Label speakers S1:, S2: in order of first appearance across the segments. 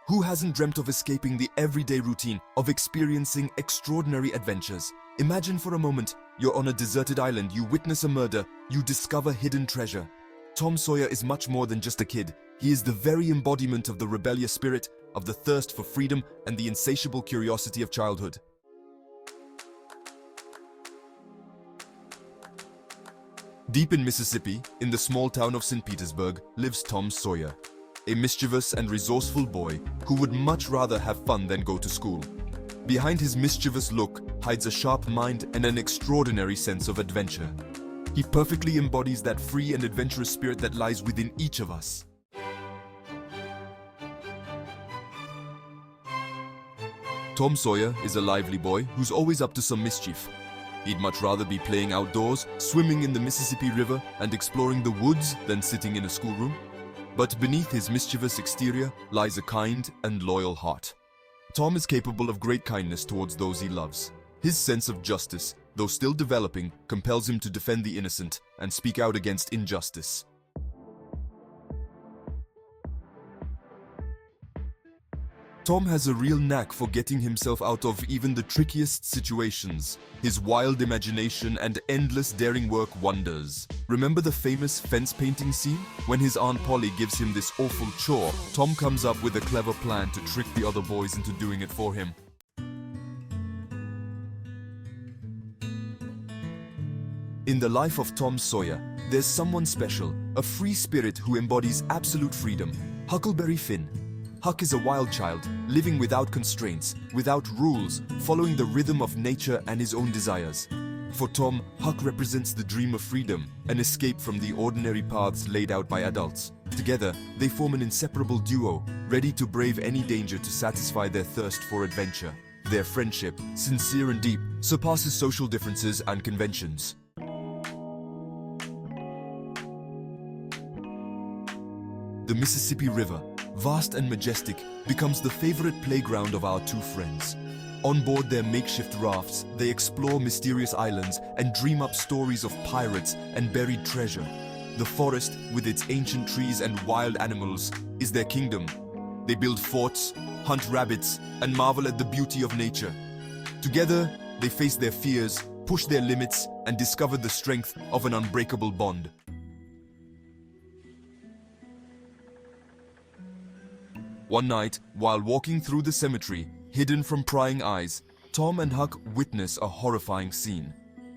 S1: Who hasn't dreamt of escaping the everyday routine, of experiencing extraordinary adventures? Imagine for a moment, you're on a deserted island, you witness a murder, you discover hidden treasure. Tom Sawyer is much more than just a kid. He is the very embodiment of the rebellious spirit, of the thirst for freedom, and the insatiable curiosity of childhood. Deep in Mississippi, in the small town of St. Petersburg, lives Tom Sawyer, a mischievous and resourceful boy who would much rather have fun than go to school. Behind his mischievous look hides a sharp mind and an extraordinary sense of adventure. He perfectly embodies that free and adventurous spirit that lies within each of us. Tom Sawyer is a lively boy who's always up to some mischief. He'd much rather be playing outdoors, swimming in the Mississippi River, and exploring the woods than sitting in a schoolroom. But beneath his mischievous exterior lies a kind and loyal heart. Tom is capable of great kindness towards those he loves. His sense of justice, though still developing, compels him to defend the innocent and speak out against injustice. Tom has a real knack for getting himself out of even the trickiest situations. His wild imagination and endless daring work wonders. Remember the famous fence painting scene? When his Aunt Polly gives him this awful chore, Tom comes up with a clever plan to trick the other boys into doing it for him. In the life of Tom Sawyer, there's someone special, a free spirit who embodies absolute freedom, Huckleberry Finn. Huck is a wild child, living without constraints, without rules, following the rhythm of nature and his own desires. For Tom, Huck represents the dream of freedom, an escape from the ordinary paths laid out by adults. Together, they form an inseparable duo, ready to brave any danger to satisfy their thirst for adventure. Their friendship, sincere and deep, surpasses social differences and conventions. The Mississippi River, vast and majestic, becomes the favorite playground of our two friends. On board their makeshift rafts, they explore mysterious islands and dream up stories of pirates and buried treasure. The forest, with its ancient trees and wild animals, is their kingdom. They build forts, hunt rabbits, and marvel at the beauty of nature. Together, they face their fears, push their limits, and discover the strength of an unbreakable bond. One night, while walking through the cemetery, hidden from prying eyes, Tom and Huck witness a horrifying scene.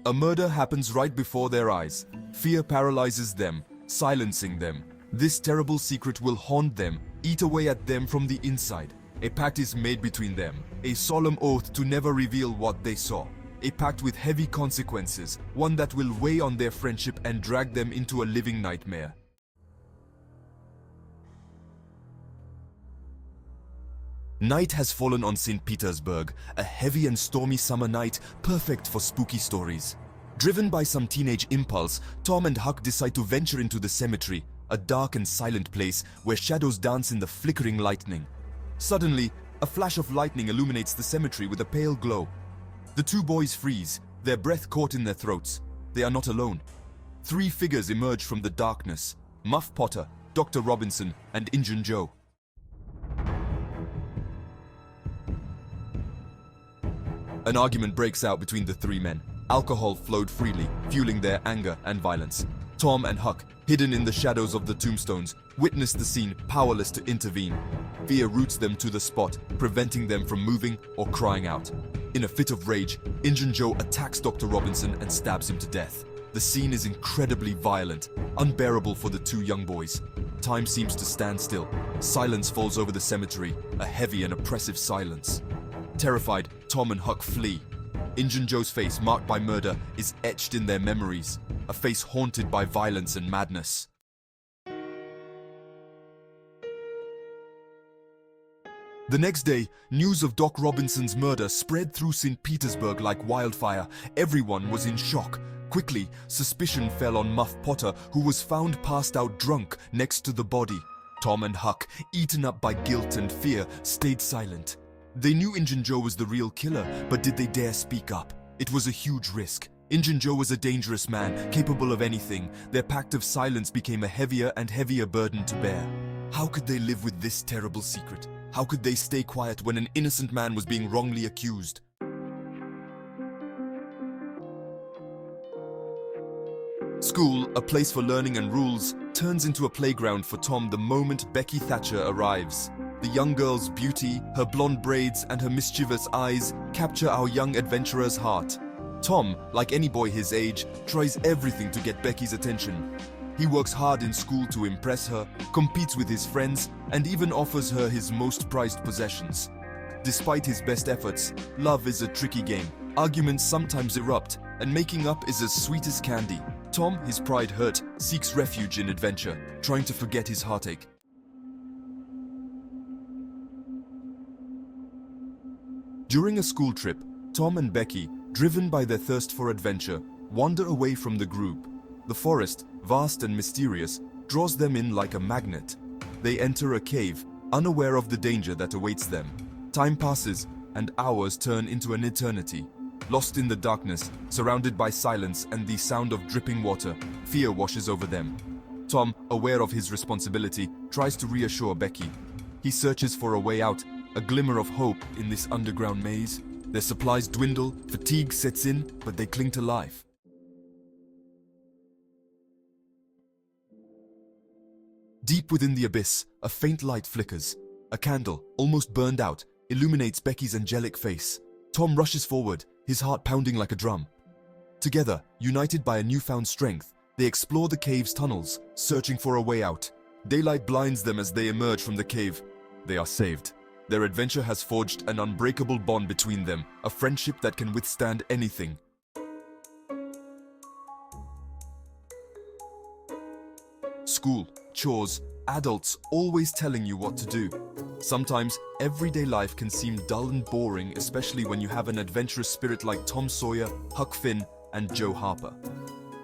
S1: A murder happens right before their eyes. Fear paralyzes them, silencing them. This terrible secret will haunt them, eat away at them from the inside. A pact is made between them, a solemn oath to never reveal what they saw. A pact with heavy consequences, one that will weigh on their friendship and drag them into a living nightmare. Night has fallen on St. Petersburg, a heavy and stormy summer night, perfect for spooky stories. Driven by some teenage impulse, Tom and Huck decide to venture into the cemetery, a dark and silent place where shadows dance in the flickering lightning. Suddenly, a flash of lightning illuminates the cemetery with a pale glow. The two boys freeze, their breath caught in their throats. They are not alone. Three figures emerge from the darkness: Muff Potter, Dr. Robinson, and Injun Joe. An argument breaks out between the three men. Alcohol flowed freely, fueling their anger and violence. Tom and Huck, hidden in the shadows of the tombstones, witness the scene, powerless to intervene. Fear roots them to the spot, preventing them from moving or crying out. In a fit of rage, Injun Joe attacks Dr. Robinson and stabs him to death. The scene is incredibly violent, unbearable for the two young boys. Time seems to stand still. Silence falls over the cemetery, a heavy and oppressive silence. Terrified, Tom and Huck flee. Injun Joe's face, marked by murder, is etched in their memories, a face haunted by violence and madness. The next day, news of Doc Robinson's murder spread through St. Petersburg like wildfire. Everyone was in shock. Quickly, suspicion fell on Muff Potter, who was found passed out drunk next to the body. Tom and Huck, eaten up by guilt and fear, stayed silent. They knew Injun Joe was the real killer, but did they dare speak up? It was a huge risk. Injun Joe was a dangerous man, capable of anything. Their pact of silence became a heavier and heavier burden to bear. How could they live with this terrible secret? How could they stay quiet when an innocent man was being wrongly accused? School, a place for learning and rules, turns into a playground for Tom the moment Becky Thatcher arrives. The young girl's beauty, her blonde braids, and her mischievous eyes capture our young adventurer's heart. Tom, like any boy his age, tries everything to get Becky's attention. He works hard in school to impress her, competes with his friends, and even offers her his most prized possessions. Despite his best efforts, love is a tricky game. Arguments sometimes erupt, and making up is as sweet as candy. Tom, his pride hurt, seeks refuge in adventure, trying to forget his heartache. During a school trip, Tom and Becky, driven by their thirst for adventure, wander away from the group. The forest, vast and mysterious, draws them in like a magnet. They enter a cave, unaware of the danger that awaits them. Time passes, and hours turn into an eternity. Lost in the darkness, surrounded by silence and the sound of dripping water, fear washes over them. Tom, aware of his responsibility, tries to reassure Becky. He searches for a way out, a glimmer of hope in this underground maze. Their supplies dwindle, fatigue sets in, but they cling to life. Deep within the abyss, a faint light flickers. A candle, almost burned out, illuminates Becky's angelic face. Tom rushes forward, his heart pounding like a drum. Together, united by a newfound strength, they explore the cave's tunnels, searching for a way out. Daylight blinds them as they emerge from the cave. They are saved. Their adventure has forged an unbreakable bond between them, a friendship that can withstand anything. School, chores, adults always telling you what to do. Sometimes, everyday life can seem dull and boring, especially when you have an adventurous spirit like Tom Sawyer, Huck Finn, and Joe Harper.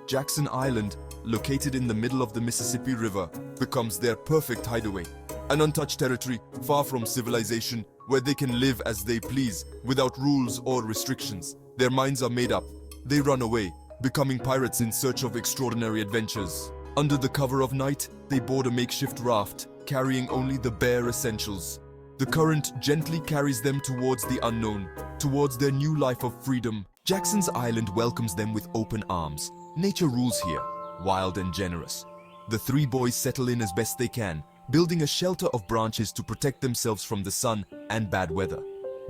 S1: Jackson Island, located in the middle of the Mississippi River, becomes their perfect hideaway. An untouched territory, far from civilization, where they can live as they please, without rules or restrictions. Their minds are made up. They run away, becoming pirates in search of extraordinary adventures. Under the cover of night, they board a makeshift raft, carrying only the bare essentials. The current gently carries them towards the unknown, towards their new life of freedom. Jackson's Island welcomes them with open arms. Nature rules here, wild and generous. The three boys settle in as best they can, building a shelter of branches to protect themselves from the sun and bad weather.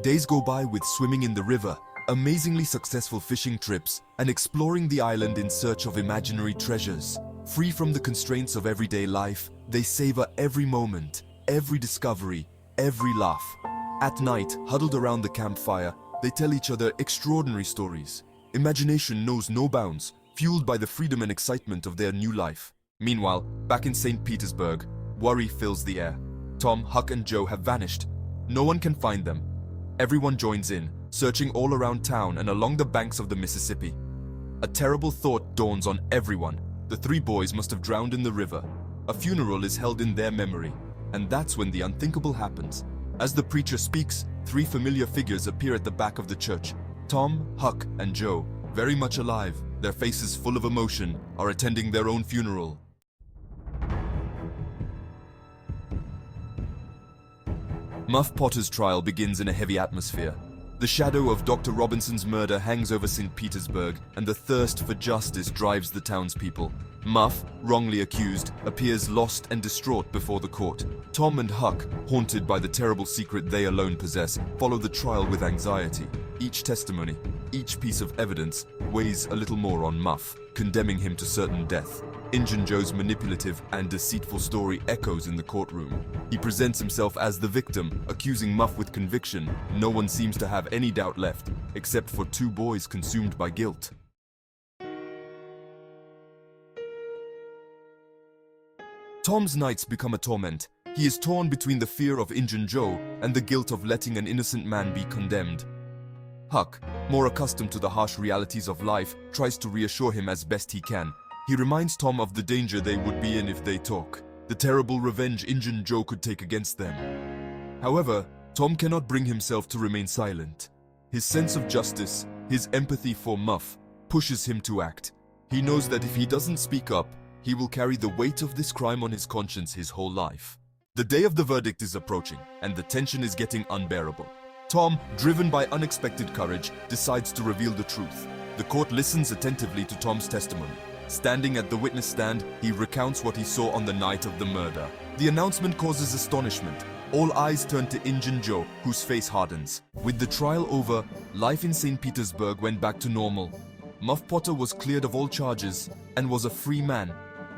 S1: Days go by with swimming in the river, amazingly successful fishing trips, and exploring the island in search of imaginary treasures. Free from the constraints of everyday life, they savor every moment, every discovery, every laugh. At night, huddled around the campfire, they tell each other extraordinary stories. Imagination knows no bounds, fueled by the freedom and excitement of their new life. Meanwhile, back in St. Petersburg, worry fills the air. Tom, Huck, and Joe have vanished. No one can find them. Everyone joins in, searching all around town and along the banks of the Mississippi. A terrible thought dawns on everyone. The three boys must have drowned in the river. A funeral is held in their memory, and that's when the unthinkable happens. As the preacher speaks, three familiar figures appear at the back of the church. Tom, Huck, and Joe, very much alive, their faces full of emotion, are attending their own funeral. Muff Potter's trial begins in a heavy atmosphere. The shadow of Dr. Robinson's murder hangs over St. Petersburg, and the thirst for justice drives the townspeople. Muff, wrongly accused, appears lost and distraught before the court. Tom and Huck, haunted by the terrible secret they alone possess, follow the trial with anxiety. Each testimony, each piece of evidence, weighs a little more on Muff, condemning him to certain death. Injun Joe's manipulative and deceitful story echoes in the courtroom. He presents himself as the victim, accusing Muff with conviction. No one seems to have any doubt left, except for two boys consumed by guilt. Tom's nights become a torment. He is torn between the fear of Injun Joe and the guilt of letting an innocent man be condemned. Huck, more accustomed to the harsh realities of life, tries to reassure him as best he can. He reminds Tom of the danger they would be in if they talk, the terrible revenge Injun Joe could take against them. However, Tom cannot bring himself to remain silent. His sense of justice, his empathy for Muff, pushes him to act. He knows that if he doesn't speak up, he will carry the weight of this crime on his conscience his whole life. The day of the verdict is approaching, and the tension is getting unbearable. Tom, driven by unexpected courage, decides to reveal the truth. The court listens attentively to Tom's testimony. Standing at the witness stand, he recounts what he saw on the night of the murder. The announcement causes astonishment. All eyes turn to Injun Joe, whose face hardens. With the trial over, life in St. Petersburg went back to normal. Muff Potter was cleared of all charges and was a free man.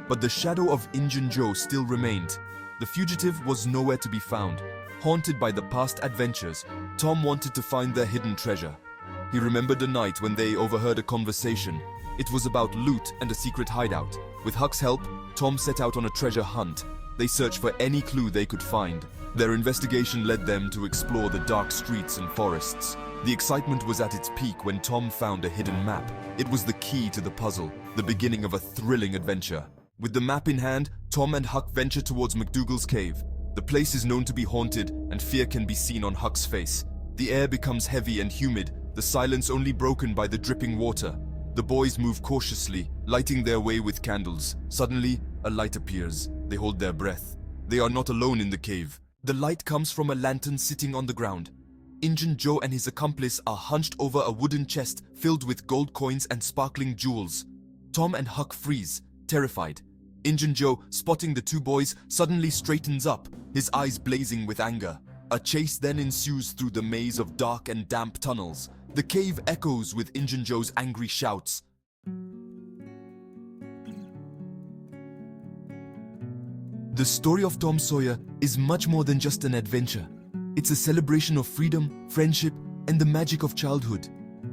S1: But the shadow of Injun Joe still remained. The fugitive was nowhere to be found. Haunted by the past adventures, Tom wanted to find their hidden treasure. He remembered a night when they overheard a conversation. It was about loot and a secret hideout. With Huck's help, Tom set out on a treasure hunt. They searched for any clue they could find. Their investigation led them to explore the dark streets and forests. The excitement was at its peak when Tom found a hidden map. It was the key to the puzzle, the beginning of a thrilling adventure. With the map in hand, Tom and Huck venture towards McDougal's cave. The place is known to be haunted, and fear can be seen on Huck's face. The air becomes heavy and humid, the silence only broken by the dripping water. The boys move cautiously, lighting their way with candles. Suddenly, a light appears. They hold their breath. They are not alone in the cave. The light comes from a lantern sitting on the ground. Injun Joe and his accomplice are hunched over a wooden chest filled with gold coins and sparkling jewels. Tom and Huck freeze, terrified. Injun Joe, spotting the two boys, suddenly straightens up, his eyes blazing with anger. A chase then ensues through the maze of dark and damp tunnels. The cave echoes with Injun Joe's angry shouts. The story of Tom Sawyer is much more than just an adventure. It's a celebration of freedom, friendship, and the magic of childhood.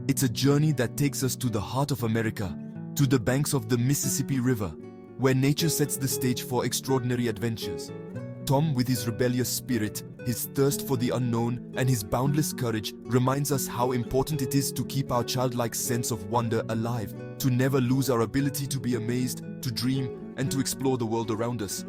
S1: It's a journey that takes us to the heart of America, to the banks of the Mississippi River, where nature sets the stage for extraordinary adventures. Tom, with his rebellious spirit, his thirst for the unknown, and his boundless courage, reminds us how important it is to keep our childlike sense of wonder alive, to never lose our ability to be amazed, to dream, and to explore the world around us.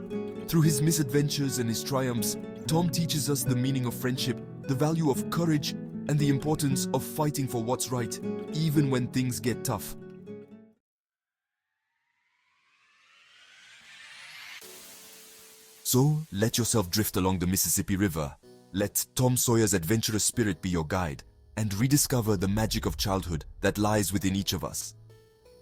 S1: Through his misadventures and his triumphs, Tom teaches us the meaning of friendship, the value of courage, and the importance of fighting for what's right, even when things get tough. So, let yourself drift along the Mississippi River. Let Tom Sawyer's adventurous spirit be your guide, and rediscover the magic of childhood that lies within each of us.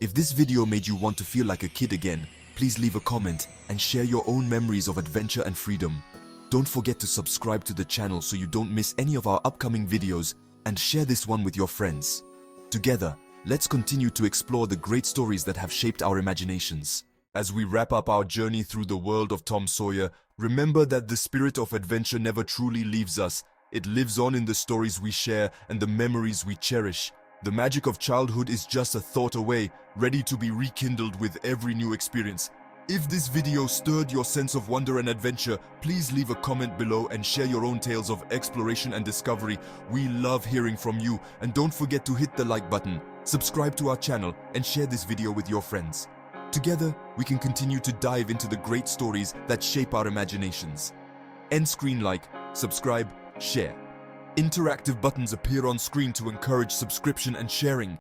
S1: If this video made you want to feel like a kid again, please leave a comment and share your own memories of adventure and freedom. Don't forget to subscribe to the channel so you don't miss any of our upcoming videos, and share this one with your friends. Together, let's continue to explore the great stories that have shaped our imaginations. As we wrap up our journey through the world of Tom Sawyer, remember that the spirit of adventure never truly leaves us. It lives on in the stories we share and the memories we cherish. The magic of childhood is just a thought away, ready to be rekindled with every new experience. If this video stirred your sense of wonder and adventure, please leave a comment below and share your own tales of exploration and discovery. We love hearing from you, and don't forget to hit the like button, subscribe to our channel, and share this video with your friends. Together, we can continue to dive into the great stories that shape our imaginations. End screen like, subscribe, share. Interactive buttons appear on screen to encourage subscription and sharing.